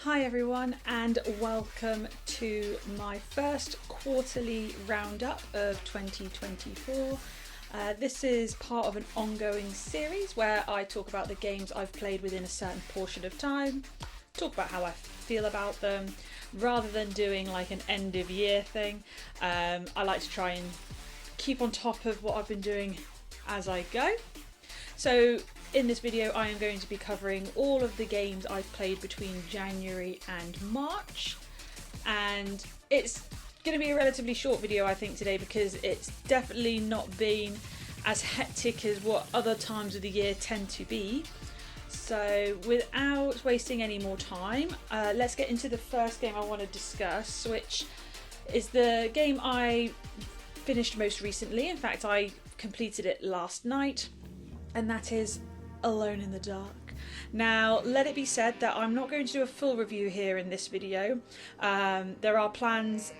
Hi everyone and welcome to my first quarterly roundup of 2024. This is part of an ongoing series where I talk about the games I've played within a certain portion of time, talk about how I feel about them, rather than doing like an end of year thing. I like to try and keep on top of what I've been doing as I go. So in this video I am going to be covering all of the games I've played between January and March, and it's going to be a relatively short video I think today because it's definitely not been as hectic as what other times of the year tend to be. So without wasting any more time, let's get into the first game I want to discuss, which is the game I finished most recently. In fact, I completed it last night, and that is Alone in the Dark. Now, let it be said that I'm not going to do a full review here in this video. There are plans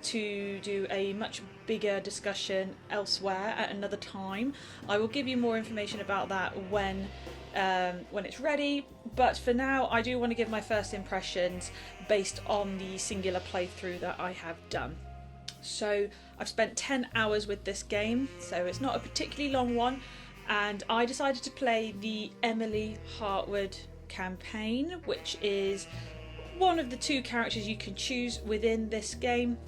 to do a much bigger discussion elsewhere at another time. I will give you more information about that when it's ready, but for now I do want to give my first impressions based on the singular playthrough that I have done. So I've spent 10 hours with this game, so it's not a particularly long one, and I decided to play the Emily Hartwood campaign, which is one of the two characters you can choose within this game.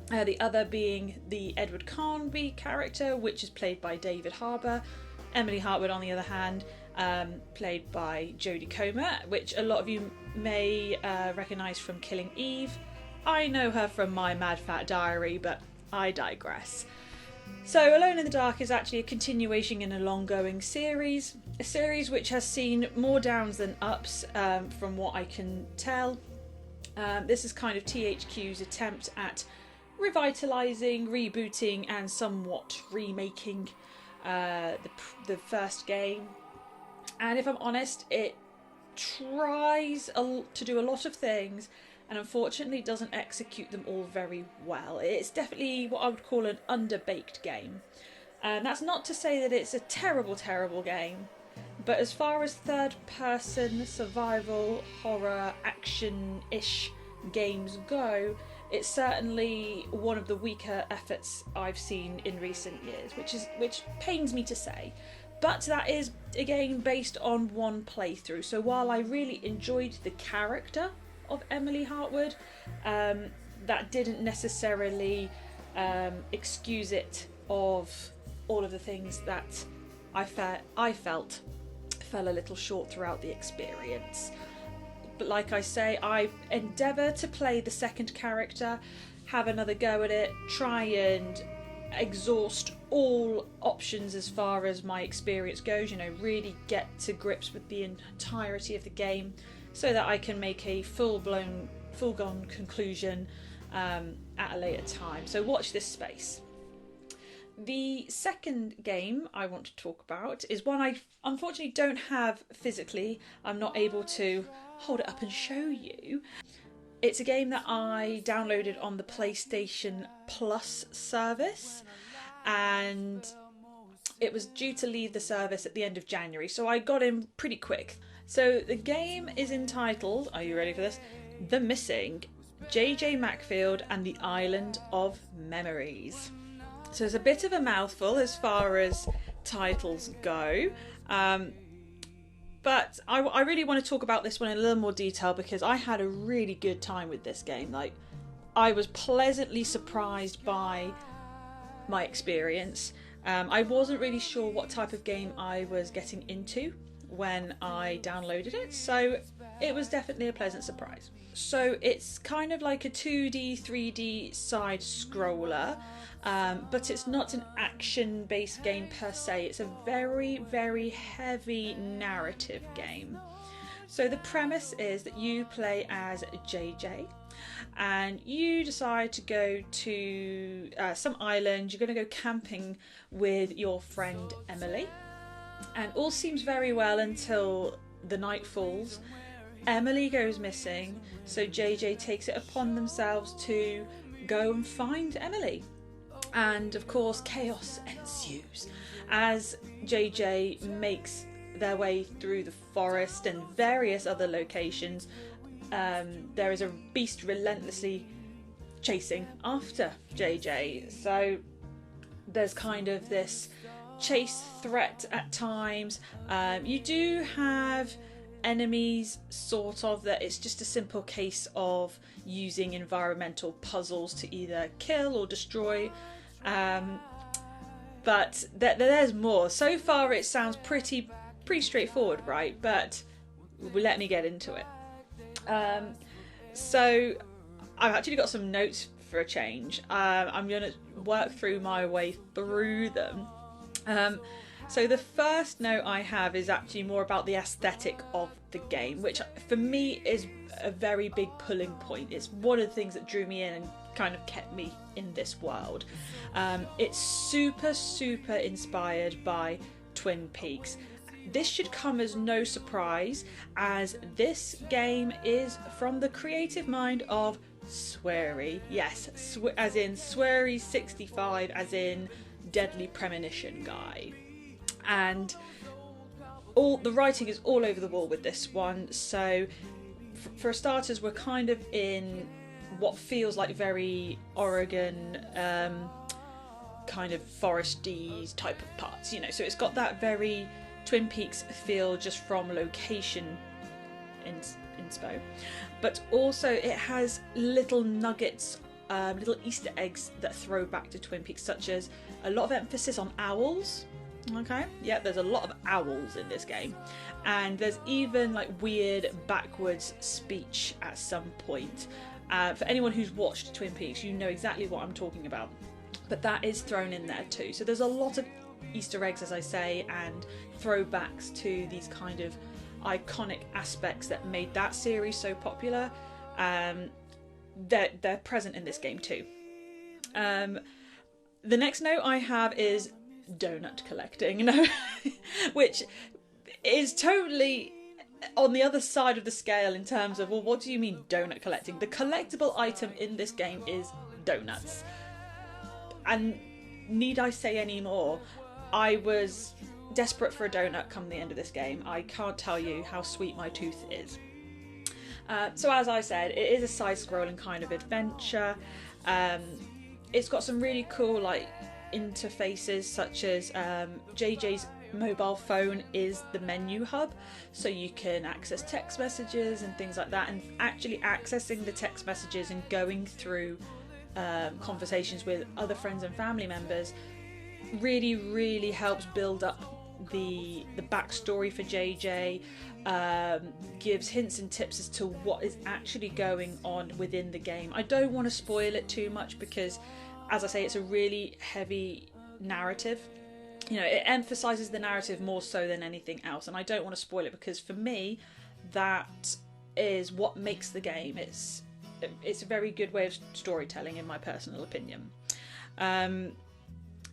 The other being the Edward Carnby character, which is played by David Harbour. Emily Hartwood, on the other hand, played by Jodie Comer, which a lot of you may recognise from Killing Eve. I know her from My Mad Fat Diary, but I digress. So Alone in the Dark is actually a continuation in a long-going series, a series which has seen more downs than ups from what I can tell. This is kind of THQ's attempt at revitalising, rebooting and somewhat remaking the first game. And if I'm honest, it tries to do a lot of things and unfortunately doesn't execute them all very well. It's definitely what I would call an underbaked game. And that's not to say that it's a terrible game, but as far as third-person survival, horror, action-ish games go, it's certainly one of the weaker efforts I've seen in recent years, which pains me to say. But that is a game based on one playthrough, so while I really enjoyed the character of Emily Hartwood, that didn't necessarily excuse it of all of the things that I felt fell a little short throughout the experience. But like I say, I endeavour to play the second character, have another go at it, try and exhaust all options as far as my experience goes, really get to grips with the entirety of the game so that I can make a full-gone conclusion at a later time. So watch this space. The second game I want to talk about is one I unfortunately don't have physically. I'm not able to hold it up and show you. It's a game that I downloaded on the PlayStation Plus service, and it was due to leave the service at the end of January, so I got in pretty quick. So the game is entitled, are you ready for this? The Missing, J.J. Macfield and the Island of Memories. So it's a bit of a mouthful as far as titles go, but I really want to talk about this one in a little more detail because I had a really good time with this game. Like, I was pleasantly surprised by my experience. I wasn't really sure what type of game I was getting into when I downloaded it, so it was definitely a pleasant surprise. So it's kind of like a 2D, 3D side scroller, but it's not an action based game per se. It's a very, very heavy narrative game. So the premise is that you play as JJ and you decide to go to some island. You're going to go camping with your friend Emily. And all seems very well until the night falls. Emily goes missing, so JJ takes it upon themselves to go and find Emily. And of course, chaos ensues as JJ makes their way through the forest and various other locations, there is a beast relentlessly chasing after JJ. So there's kind of this chase threat at times. You do have enemies, sort of, that it's just a simple case of using environmental puzzles to either kill or destroy. But there's more. So far it sounds pretty straightforward, right? But let me get into it. So I've actually got some notes for a change. I'm going to work through my way through them. So the first note I have is actually more about the aesthetic of the game, which for me is a very big pulling point. It's one of the things that drew me in and kind of kept me in this world. It's super inspired by Twin Peaks. This should come as no surprise, as this game is from the creative mind of Swery. Yes, as in Swery 65, as in Deadly Premonition guy. And all the writing is all over the wall with this one. So for starters, we're kind of in what feels like very Oregon kind of foresty type of parts, you know. So it's got that very Twin Peaks feel just from location inspo, but also it has little nuggets, little Easter eggs that throw back to Twin Peaks, such as a lot of emphasis on owls. Okay, yeah, there's a lot of owls in this game, and there's even like weird backwards speech at some point. For anyone who's watched Twin Peaks, you know exactly what I'm talking about, but that is thrown in there too. So there's a lot of Easter eggs, as I say, and throwbacks to these kind of iconic aspects that made that series so popular. They're present in this game too. The next note I have is donut collecting, which is totally on the other side of the scale in terms of, well, what do you mean donut collecting? The collectible item in this game is donuts. And need I say any more? I was desperate for a donut come the end of this game. I can't tell you how sweet my tooth is. So as I said, it is a side-scrolling kind of adventure. It's got some really cool like interfaces, such as JJ's mobile phone is the menu hub, so you can access text messages and things like that, and actually accessing the text messages and going through conversations with other friends and family members really helps build up the backstory for JJ, gives hints and tips as to what is actually going on within the game. I don't want to spoil it too much because, as I say, it's a really heavy narrative. You know, it emphasises the narrative more so than anything else, and I don't want to spoil it because for me, that is what makes the game. It's a very good way of storytelling, in my personal opinion.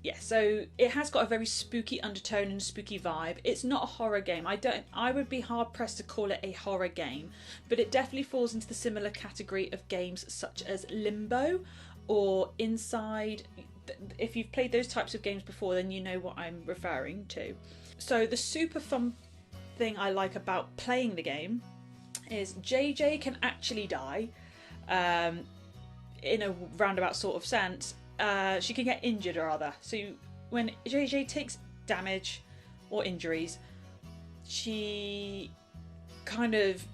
Yeah, so it has got a very spooky undertone and spooky vibe. It's not a horror game. I would be hard pressed to call it a horror game, but it definitely falls into the similar category of games such as Limbo or Inside. If you've played those types of games before, then you know what I'm referring to. So the super fun thing I like about playing the game is JJ can actually die, in a roundabout sort of sense. She can get injured or other. So when JJ takes damage or injuries, she kind of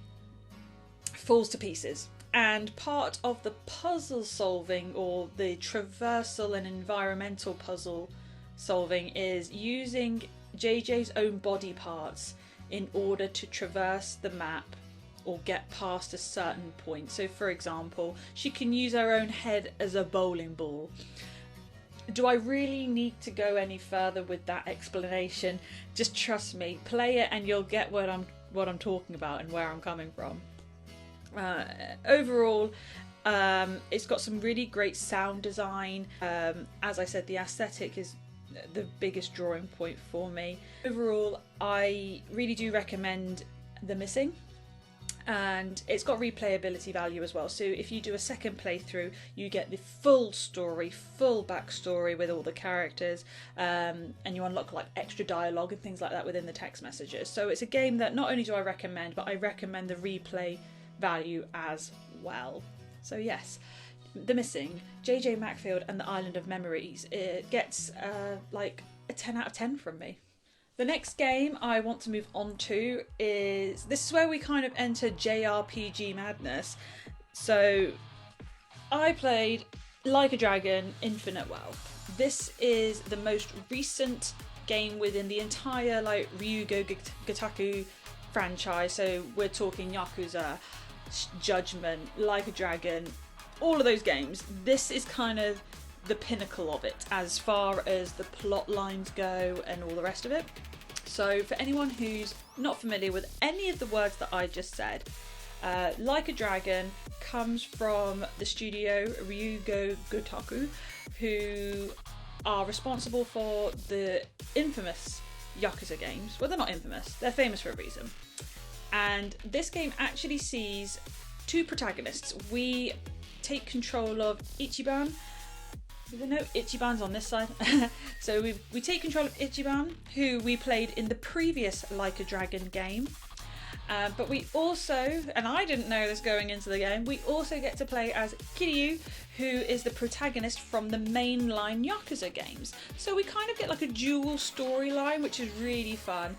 falls to pieces. And part of the puzzle solving, or the traversal and environmental puzzle solving, is using JJ's own body parts in order to traverse the map or get past a certain point. So for example, she can use her own head as a bowling ball. Do I really need to go any further with that explanation? Just trust me, play it and you'll get what I'm talking about and where I'm coming from. Overall, it's got some really great sound design. As I said, the aesthetic is the biggest drawing point for me. Overall, I really do recommend The Missing, and it's got replayability value as well. So if you do a second playthrough, you get the full story, full backstory with all the characters, and you unlock like extra dialogue and things like that within the text messages. So it's a game that not only do I recommend, but I recommend the replay value as well. So yes, The Missing, JJ Macfield and the Island of Memories, it gets like a 10 out of 10 from me. The next game I want to move on to is, this is where we kind of enter JRPG madness. So I played Like a Dragon Infinite Wealth. This is the most recent game within the entire like Ryugo Gotoku franchise. So we're talking Yakuza, Judgment, Like a Dragon, all of those games. This is kind of the pinnacle of it as far as the plot lines go and all the rest of it. So for anyone who's not familiar with any of the words that I just said, Like a Dragon comes from the studio Ryugo Gotoku, who are responsible for the infamous Yakuza games. Well, they're not infamous, they're famous for a reason. And this game actually sees two protagonists. We take control of Ichiban. No, Ichiban's on this side. So we take control of Ichiban, who we played in the previous Like a Dragon game. But we also, and I didn't know this going into the game, we also get to play as Kiryu, who is the protagonist from the mainline Yakuza games. So we kind of get like a dual storyline, which is really fun.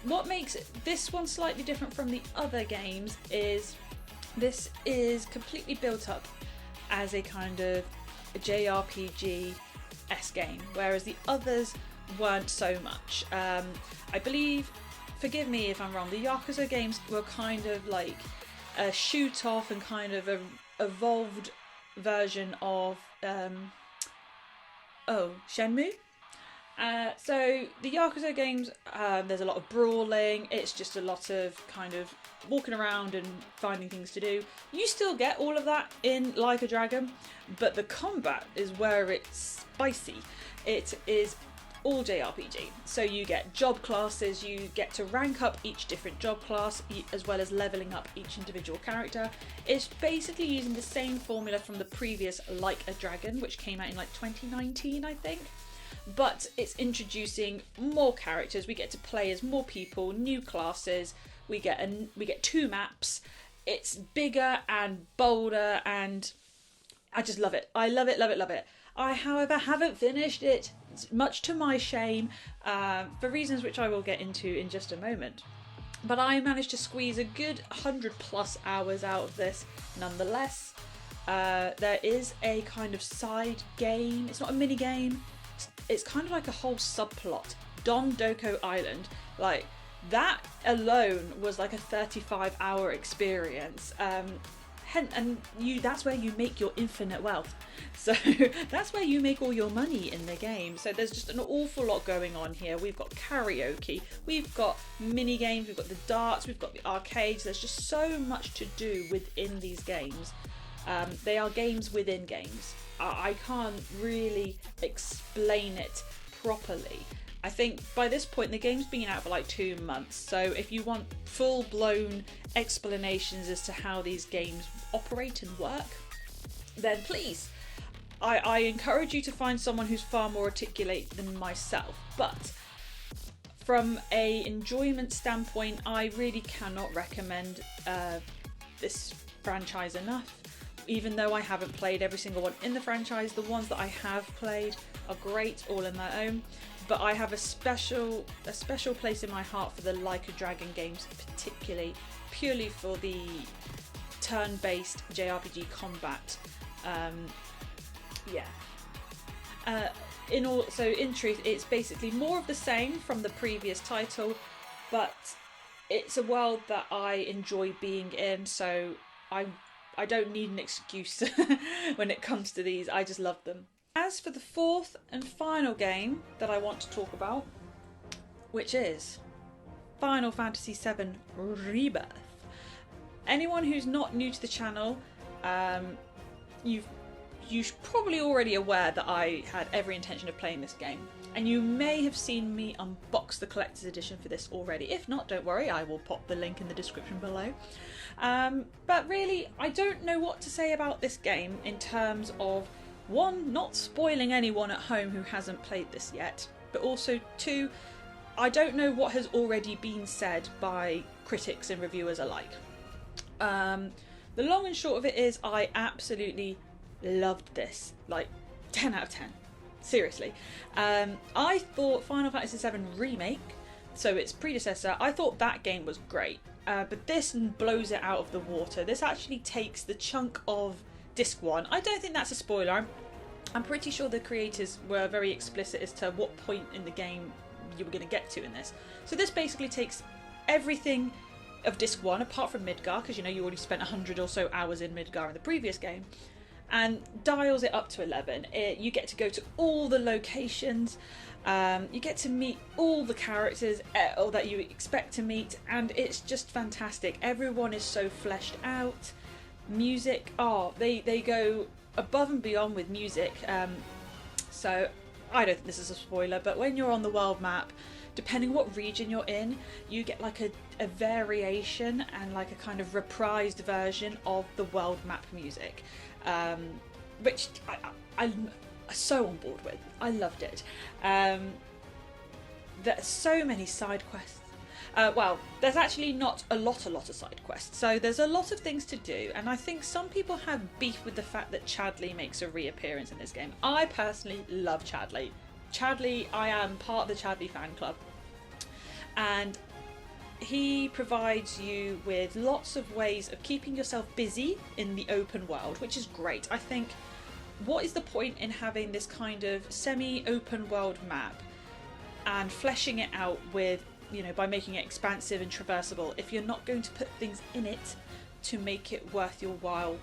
What makes this one slightly different from the other games is this is completely built up as a kind of a JRPG-esque game, whereas the others weren't so much. I believe, forgive me if I'm wrong, the Yakuza games were kind of like a shoot off and kind of a evolved version of Shenmue. So the Yakuza games, there's a lot of brawling, it's just a lot of kind of walking around and finding things to do. You still get all of that in Like a Dragon, but the combat is where it's spicy. It is all JRPG. So you get job classes, you get to rank up each different job class, as well as leveling up each individual character. It's basically using the same formula from the previous Like a Dragon, which came out in like 2019, I think. But it's introducing more characters. We get to play as more people, new classes. We get 2 maps. It's bigger and bolder, and I just love it. I love it, love it, love it. I, however, haven't finished it, much to my shame, for reasons which I will get into in just a moment. But I managed to squeeze a good 100+ hours out of this nonetheless. There is a kind of side game. It's not a mini game. It's kind of like a whole subplot. Don Doko Island, like that alone was like a 35-hour experience. That's where you make your infinite wealth. So that's where you make all your money in the game. So there's just an awful lot going on here. We've got karaoke, we've got mini games, we've got the darts, we've got the arcades. There's just so much to do within these games. They are games within games. I can't really explain it properly. I think by this point the game's been out for like 2 months, so if you want full-blown explanations as to how these games operate and work, then please, I encourage you to find someone who's far more articulate than myself. But from a enjoyment standpoint, I really cannot recommend this franchise enough. Even though I haven't played every single one in the franchise, the ones that I have played are great all in their own. But I have a special place in my heart for the Like a Dragon games, particularly purely for the turn-based JRPG combat. In truth, it's basically more of the same from the previous title, but it's a world that I enjoy being in, so I don't need an excuse when it comes to these. I just love them. As for the 4th and final game that I want to talk about, which is Final Fantasy VII Rebirth. Anyone who's not new to the channel, you're probably already aware that I had every intention of playing this game. And you may have seen me unbox the collector's edition for this already. If not, don't worry, I will pop the link in the description below. But really, I don't know what to say about this game in terms of, 1, not spoiling anyone at home who hasn't played this yet, but also 2, I don't know what has already been said by critics and reviewers alike. The long and short of it is I absolutely loved this. Like 10 out of 10. Seriously. I thought Final Fantasy VII Remake, so its predecessor, I thought that game was great. But this blows it out of the water. This actually takes the chunk of Disc 1. I don't think that's a spoiler. I'm pretty sure the creators were very explicit as to what point in the game you were going to get to in this. So this basically takes everything of Disc 1, apart from Midgar, because you know you already spent 100 or so hours in Midgar in the previous game, and dials it up to 11. You get to go to all the locations, you get to meet all the characters or that you expect to meet, and it's just fantastic. Everyone is so fleshed out. Music, they go above and beyond with music. So I don't think this is a spoiler, but when you're on the world map, depending what region you're in, you get like a variation and like a kind of reprised version of the world map music, which I'm so on board with. I loved it. There's so many side quests. Well, there's actually not a lot of side quests, so there's a lot of things to do, and I think some people have beef with the fact that Chadley makes a reappearance in this game. I personally love Chadley. I am part of the Chadley fan club, and he provides you with lots of ways of keeping yourself busy in the open world, which is great. I think, what is the point in having this kind of semi-open world map and fleshing it out with, you know, by making it expansive and traversable, if you're not going to put things in it to make it worth your while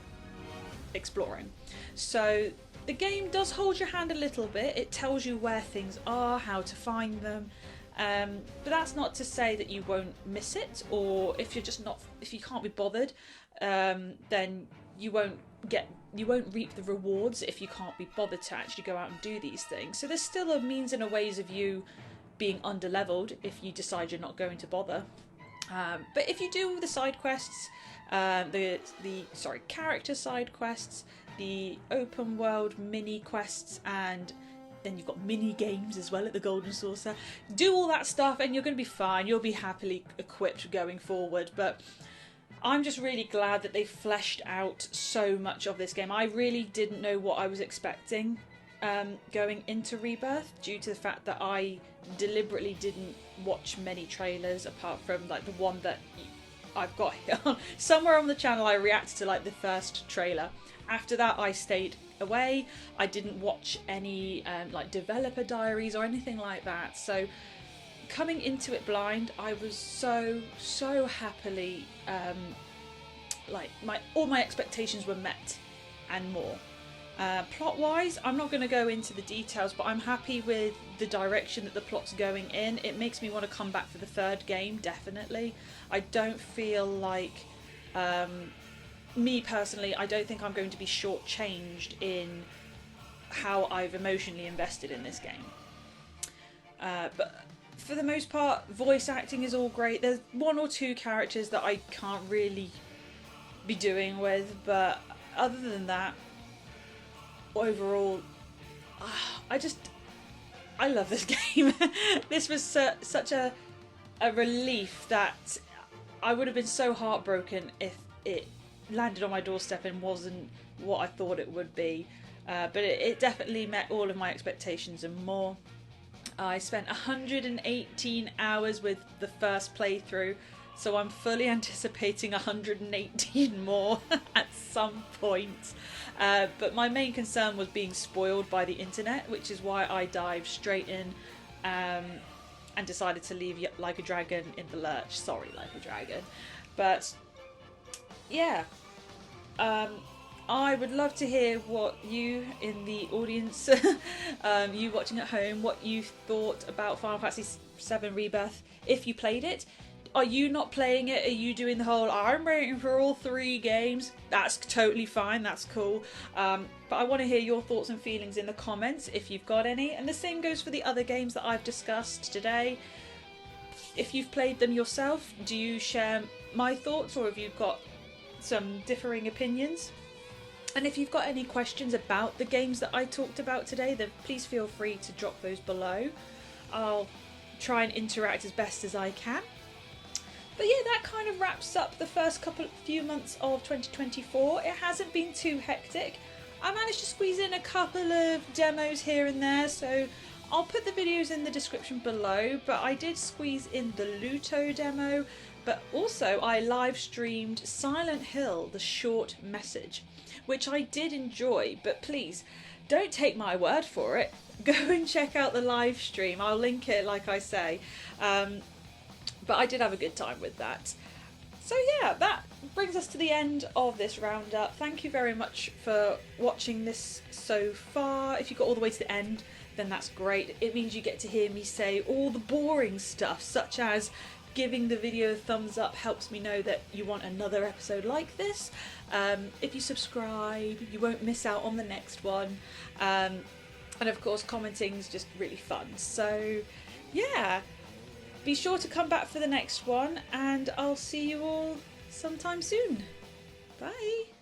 exploring? So the game does hold your hand a little bit. It tells you where things are, how to find them, but that's not to say that you won't miss it, or if you can't be bothered, then you won't reap the rewards if you can't be bothered to actually go out and do these things. So there's still a means and a ways of you being under-leveled if you decide you're not going to bother. But if you do all the side quests, the character side quests, the open world mini quests, and then you've got mini games as well at the Golden Saucer, do all that stuff and you're going to be fine. You'll be happily equipped going forward. But I'm just really glad that they fleshed out so much of this game. I really didn't know what I was expecting going into Rebirth, due to the fact that I deliberately didn't watch many trailers apart from like the one that I've got here. Somewhere on the channel I reacted to like the first trailer. After that I stayed away. I didn't watch any like developer diaries or anything like that. So coming into it blind, I was so happily like all my expectations were met and more. Plot wise, I'm not going to go into the details, but I'm happy with the direction that the plot's going in. It makes me want to come back for the third game, definitely. I don't feel like, me personally, I don't think I'm going to be shortchanged in how I've emotionally invested in this game. But for the most part, voice acting is all great. There's one or two characters that I can't really be doing with, but other than that, overall, I love this game. This was such a relief that I would have been so heartbroken if it landed on my doorstep and wasn't what I thought it would be. But it definitely met all of my expectations and more. I spent 118 hours with the first playthrough, so I'm fully anticipating 118 more at some point. But my main concern was being spoiled by the internet, which is why I dived straight in and decided to leave Like a Dragon in the lurch. Sorry, Like a Dragon. But yeah, I would love to hear what you in the audience, you watching at home, what you thought about Final Fantasy VII Rebirth, if you played it. Are you not playing it? Are you doing the whole, I'm waiting for all 3 games? That's totally fine, that's cool. But I want to hear your thoughts and feelings in the comments, if you've got any. And the same goes for the other games that I've discussed today. If you've played them yourself, do you share my thoughts, or have you got some differing opinions? And if you've got any questions about the games that I talked about today, then please feel free to drop those below. I'll try and interact as best as I can. But yeah, that kind of wraps up the first few months of 2024. It hasn't been too hectic. I managed to squeeze in a couple of demos here and there, so I'll put the videos in the description below, but I did squeeze in the Luto demo, but also I live streamed Silent Hill, the short message, which I did enjoy, but please don't take my word for it. Go and check out the live stream. I'll link it like I say. But I did have a good time with that. So yeah, that brings us to the end of this roundup. Thank you very much for watching this so far. If you got all the way to the end, then that's great. It means you get to hear me say all the boring stuff, such as giving the video a thumbs up helps me know that you want another episode like this. If you subscribe, you won't miss out on the next one. And of course, commenting is just really fun. So yeah. Be sure to come back for the next one, and I'll see you all sometime soon. Bye!